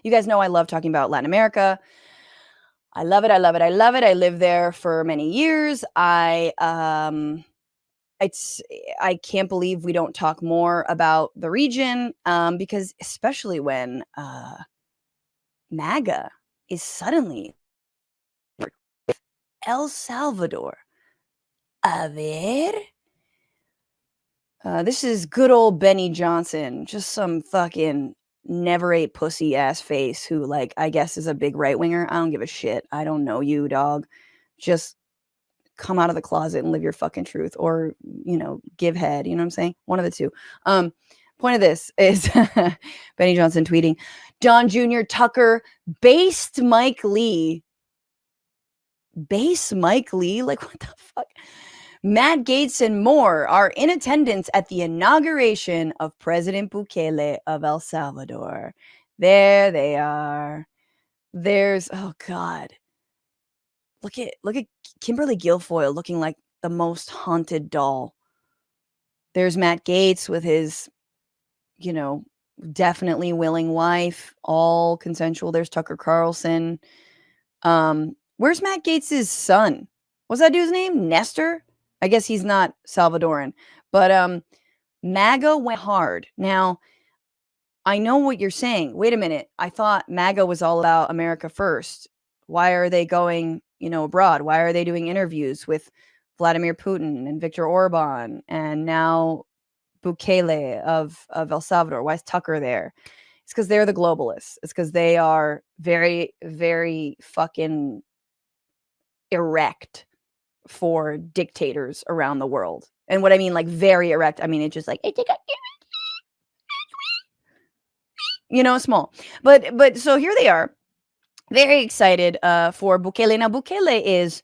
You guys know I love talking about Latin America. I love it. I love it. I love it. I lived there for many years. I can't believe we don't talk more about the region, because especially when MAGA is suddenly El Salvador. A ver. This is good old Benny Johnson, just some fucking never ate pussy ass face who, like, I guess is a big right winger. I don't give a shit. I don't know you, dog. Just come out of the closet and live your fucking truth, or, give head. You know what I'm saying? One of the two. Point of this is Benny Johnson tweeting, Don Jr. Tucker based Mike Lee. Base Mike Lee? Like, what the fuck? Matt Gaetz and more are in attendance at the inauguration of President Bukele of El Salvador. There they are. There's, oh God. Look at Kimberly Guilfoyle looking like the most haunted doll. There's Matt Gaetz with his, definitely willing wife, all consensual. There's Tucker Carlson. Where's Matt Gaetz' son? What's that dude's name? Nestor? I guess he's not Salvadoran, but MAGA went hard. Now, I know what you're saying. Wait a minute. I thought MAGA was all about America first. Why are they going, abroad? Why are they doing interviews with Vladimir Putin and Viktor Orban and now Bukele of El Salvador? Why is Tucker there? It's because they're the globalists. It's because they are very, very fucking erect for dictators around the world. And what I mean, like, very erect, I mean, it's just like, small. But so here they are, very excited for Bukele. Now, Bukele is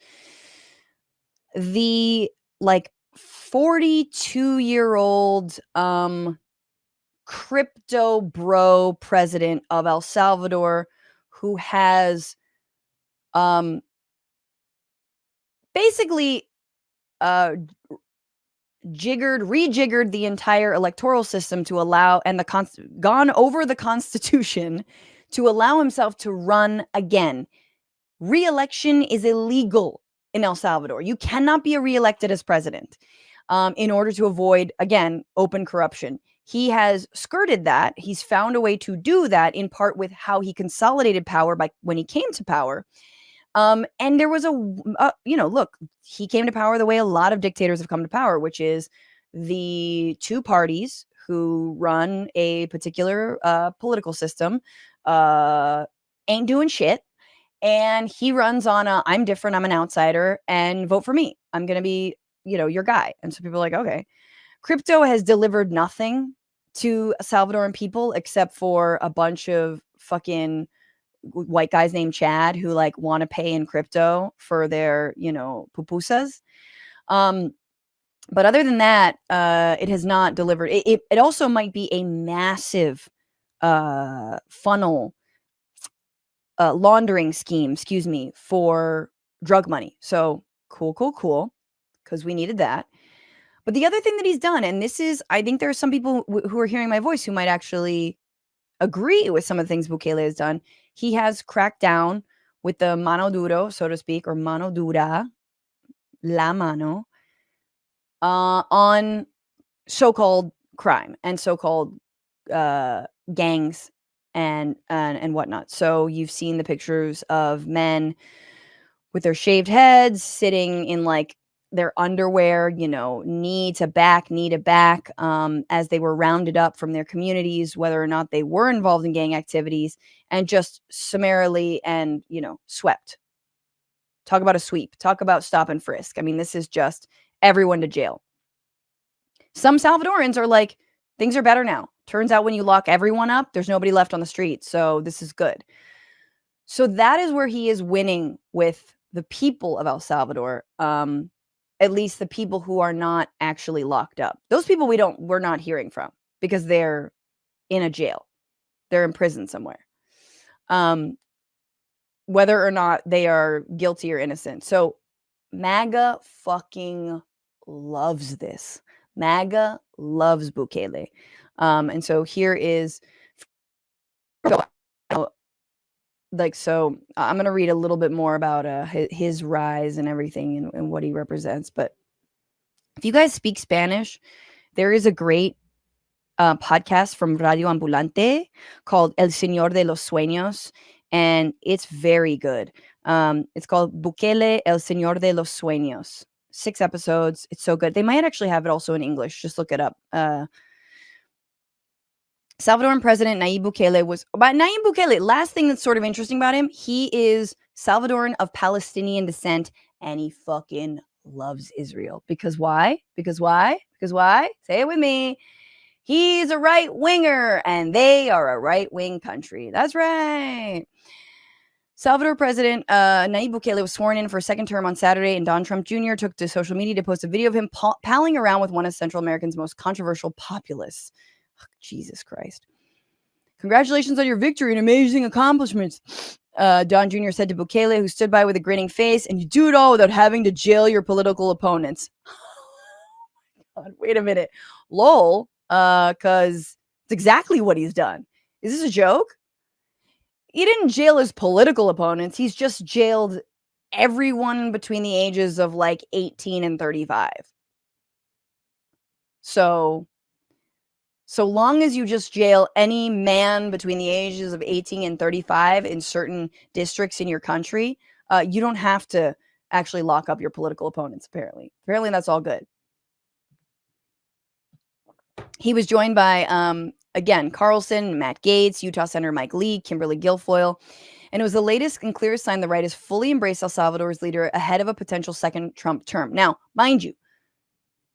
the, like, 42-year-old crypto bro president of El Salvador who has basically rejiggered the entire electoral system to allow, and gone over the Constitution to allow himself to run again. Re-election is illegal in El Salvador. You cannot be reelected as president in order to avoid, again, open corruption. He has skirted that. He's found a way to do that, in part with how he consolidated power when he came to power. And there was look, he came to power the way a lot of dictators have come to power, which is the two parties who run a particular political system ain't doing shit. And he runs on I'm different, I'm an outsider, and vote for me. I'm going to be, your guy. And so people are like, okay. Crypto has delivered nothing to Salvadoran people except for a bunch of fucking white guys named Chad who, like, want to pay in crypto for their, pupusas. But other than that, it has not delivered. It also might be a massive funnel laundering scheme, for drug money. So cool, because we needed that. But the other thing that he's done, and this is, I think there are some people who are hearing my voice who might actually agree with some of the things Bukele has done. He has cracked down with the mano duro, so to speak, or mano dura, la mano, on so-called crime and so-called gangs and whatnot. So you've seen the pictures of men with their shaved heads sitting in, like, their underwear, knee to back, as they were rounded up from their communities, whether or not they were involved in gang activities, and just summarily and, swept. Talk about a sweep. Talk about stop and frisk. I mean, this is just everyone to jail. Some Salvadorans are like, things are better now. Turns out when you lock everyone up, there's nobody left on the street. So this is good. So that is where he is winning with the people of El Salvador. At least the people who are not actually locked up. Those people we're not hearing from because they're in a jail. They're in prison somewhere. Whether or not they are guilty or innocent. So MAGA fucking loves this. MAGA loves Bukele. And so here is So I'm going to read a little bit more about his rise and everything and what he represents. But if you guys speak Spanish, there is a great podcast from Radio Ambulante called El Señor de los Sueños, and it's very good. It's called Bukele, El Señor de los Sueños. 6 episodes. It's so good. They might actually have it also in English. Just look it up. Salvadoran President Nayib Bukele Nayib Bukele, last thing that's sort of interesting about him, he is Salvadoran of Palestinian descent, and he fucking loves Israel. Because why? Because why? Because why? Say it with me. He's a right winger, and they are a right wing country. That's right. Salvador President Nayib Bukele was sworn in for a second term on Saturday, and Donald Trump Jr. took to social media to post a video of him palling around with one of Central America's most controversial populists. Jesus Christ. Congratulations on your victory and amazing accomplishments. Don Jr. said to Bukele, who stood by with a grinning face, and you do it all without having to jail your political opponents. God, wait a minute. Lol. Because it's exactly what he's done. Is this a joke? He didn't jail his political opponents. He's just jailed everyone between the ages of like 18 and 35. So long as you just jail any man between the ages of 18 and 35 in certain districts in your country, you don't have to actually lock up your political opponents, apparently. Apparently, that's all good. He was joined by, again, Carlson, Matt Gaetz, Utah Senator Mike Lee, Kimberly Guilfoyle. And it was the latest and clearest sign the right has fully embraced El Salvador's leader ahead of a potential second Trump term. Now, mind you,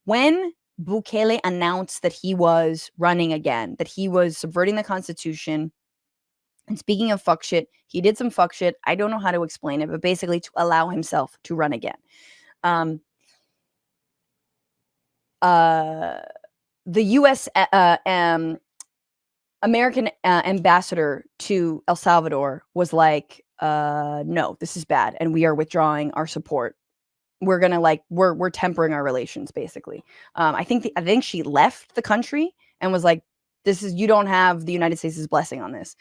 when Bukele announced that he was running again, that he was subverting the Constitution, and speaking of fuck shit, he did some fuck shit. I don't know how to explain it, but basically to allow himself to run again. The U.S. American ambassador to El Salvador was like, no, this is bad, and we are withdrawing our support. We're gonna we're tempering our relations, basically. I think she left the country and was like, you don't have the United States' blessing on this.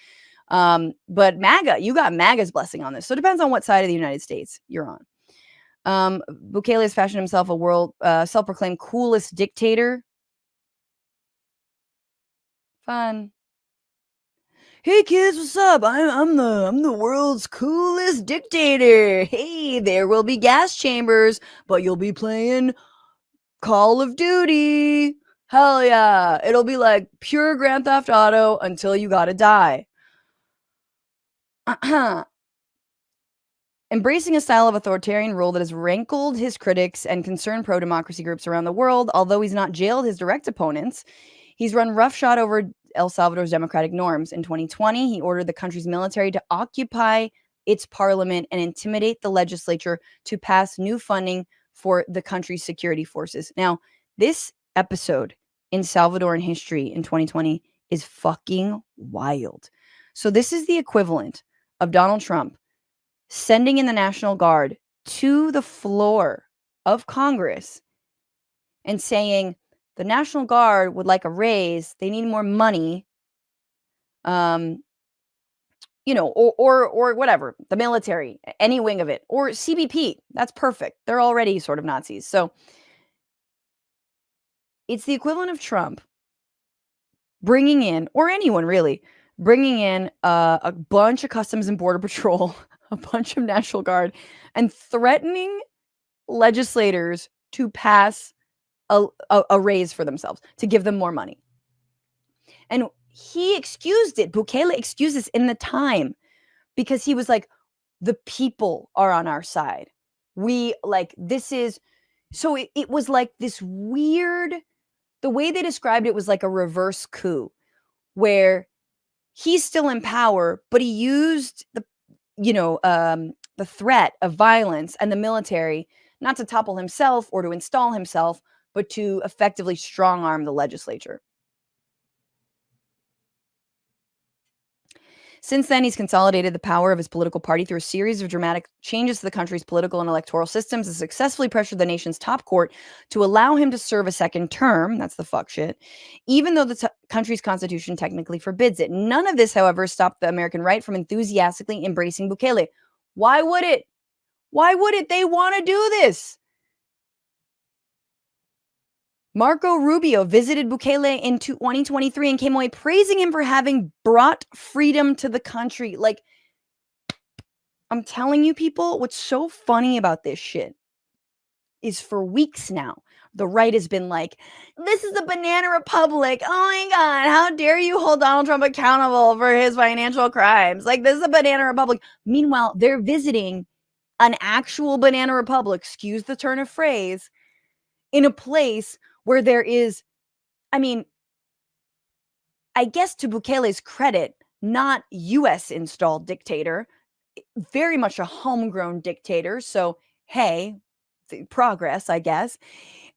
But MAGA, you got MAGA's blessing on this. So it depends on what side of the United States you're on. Bukele has fashioned himself a world self-proclaimed coolest dictator. Fun. Hey kids, what's up? I'm the world's coolest dictator. Hey, there will be gas chambers, but you'll be playing Call of Duty. Hell yeah. It'll be like pure Grand Theft Auto until you gotta die. Embracing a style of authoritarian rule that has rankled his critics and concerned pro-democracy groups around the world, although he's not jailed his direct opponents, he's run roughshod over El Salvador's democratic norms. In 2020, he ordered the country's military to occupy its parliament and intimidate the legislature to pass new funding for the country's security forces. Now, this episode in Salvadoran history in 2020 is fucking wild. So this is the equivalent of Donald Trump sending in the National Guard to the floor of Congress and saying, the National Guard would like a raise. They need more money. Or whatever, the military, any wing of it, or CBP. That's perfect. They're already sort of Nazis. So it's the equivalent of Trump bringing in, or anyone really, bringing in a bunch of Customs and Border Patrol, a bunch of National Guard, and threatening legislators to pass a raise for themselves, to give them more money. And he excused it. Bukele excused this in the time because he was like, the people are on our side. We this is, so it was like this weird, the way they described it was like a reverse coup where he's still in power, but he used the threat of violence and the military not to topple himself or to install himself, but to effectively strong arm the legislature. Since then, he's consolidated the power of his political party through a series of dramatic changes to the country's political and electoral systems and successfully pressured the nation's top court to allow him to serve a second term. That's the fuck shit. Even though the country's constitution technically forbids it. None of this, however, stopped the American right from enthusiastically embracing Bukele. Why would it? Why would it? They want to do this. Marco Rubio visited Bukele in 2023 and came away praising him for having brought freedom to the country. Like, I'm telling you, people, what's so funny about this shit is for weeks now, the right has been like, this is a banana republic. Oh my God, how dare you hold Donald Trump accountable for his financial crimes? Like, this is a banana republic. Meanwhile, they're visiting an actual banana republic, excuse the turn of phrase, in a place where there is, I mean, I guess to Bukele's credit, not US installed dictator, very much a homegrown dictator. So, hey, progress, I guess.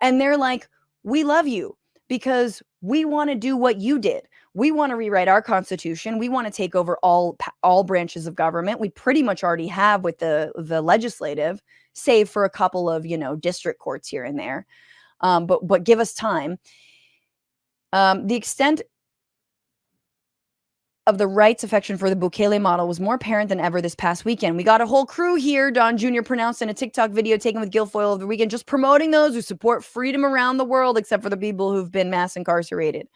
And they're like, we love you because we want to do what you did. We want to rewrite our constitution. We want to take over all branches of government. We pretty much already have with the legislative, save for a couple of, district courts here and there. But give us time. The extent of the right's affection for the Bukele model was more apparent than ever this past weekend. We got a whole crew here, Don Jr. pronounced in a TikTok video taken with Guilfoyle over the weekend, just promoting those who support freedom around the world, except for the people who've been mass incarcerated.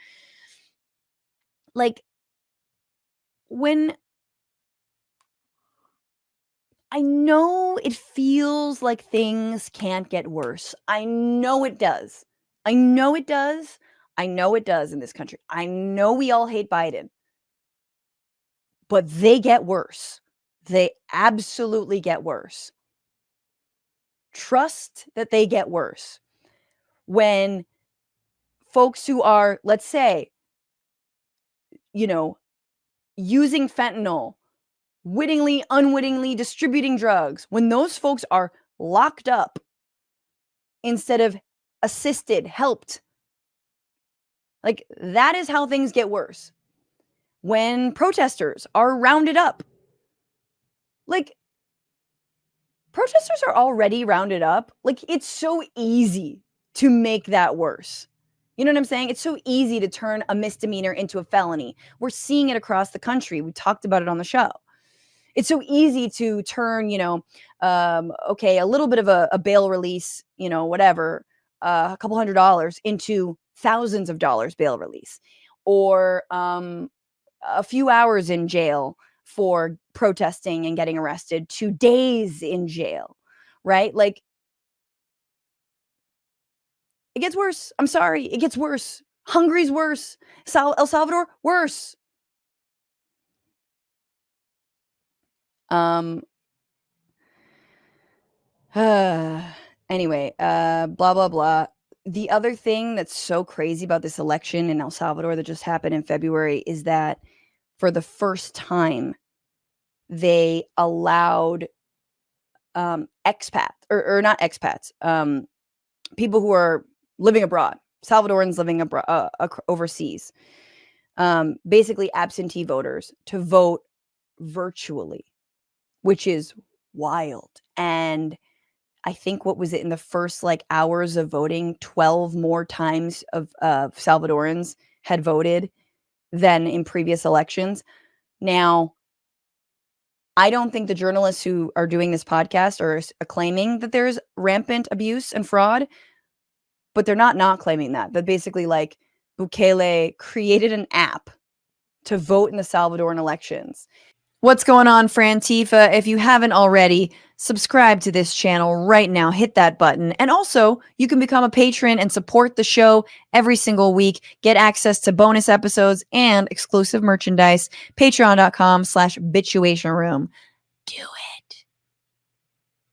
Like, when I know it feels like things can't get worse. I know it does. I know it does. I know it does in this country. I know we all hate Biden. But they get worse. They absolutely get worse. Trust that they get worse. When folks who are, let's say, using fentanyl, wittingly, unwittingly distributing drugs, when those folks are locked up instead of assisted, helped, like, that is how things get worse. When protesters are rounded up, like, protesters are already rounded up. Like, it's so easy to make that worse. You know what I'm saying? It's so easy to turn a misdemeanor into a felony. We're seeing it across the country. We talked about it on the show. It's so easy to turn, a little bit of a bail release, whatever, a couple $100s into thousands of dollars bail release, or a few hours in jail for protesting and getting arrested to days in jail, right? Like, it gets worse. I'm sorry. It gets worse. Hungary's worse. El Salvador, worse. Anyway, blah, blah, blah. The other thing that's so crazy about this election in El Salvador that just happened in February is that for the first time, they allowed expat or not expats, people who are living abroad, Salvadorans living abroad, overseas, basically absentee voters, to vote virtually, which is wild. And I think, what was it, in the first hours of voting, 12 more times of Salvadorans had voted than in previous elections. Now, I don't think the journalists who are doing this podcast are claiming that there's rampant abuse and fraud, but they're not claiming that. But basically, Bukele created an app to vote in the Salvadoran elections. What's going on, Frantifa? If you haven't already, subscribe to this channel right now. Hit that button. And also, you can become a patron and support the show every single week. Get access to bonus episodes and exclusive merchandise. Patreon.com/Bitchuation Room. Do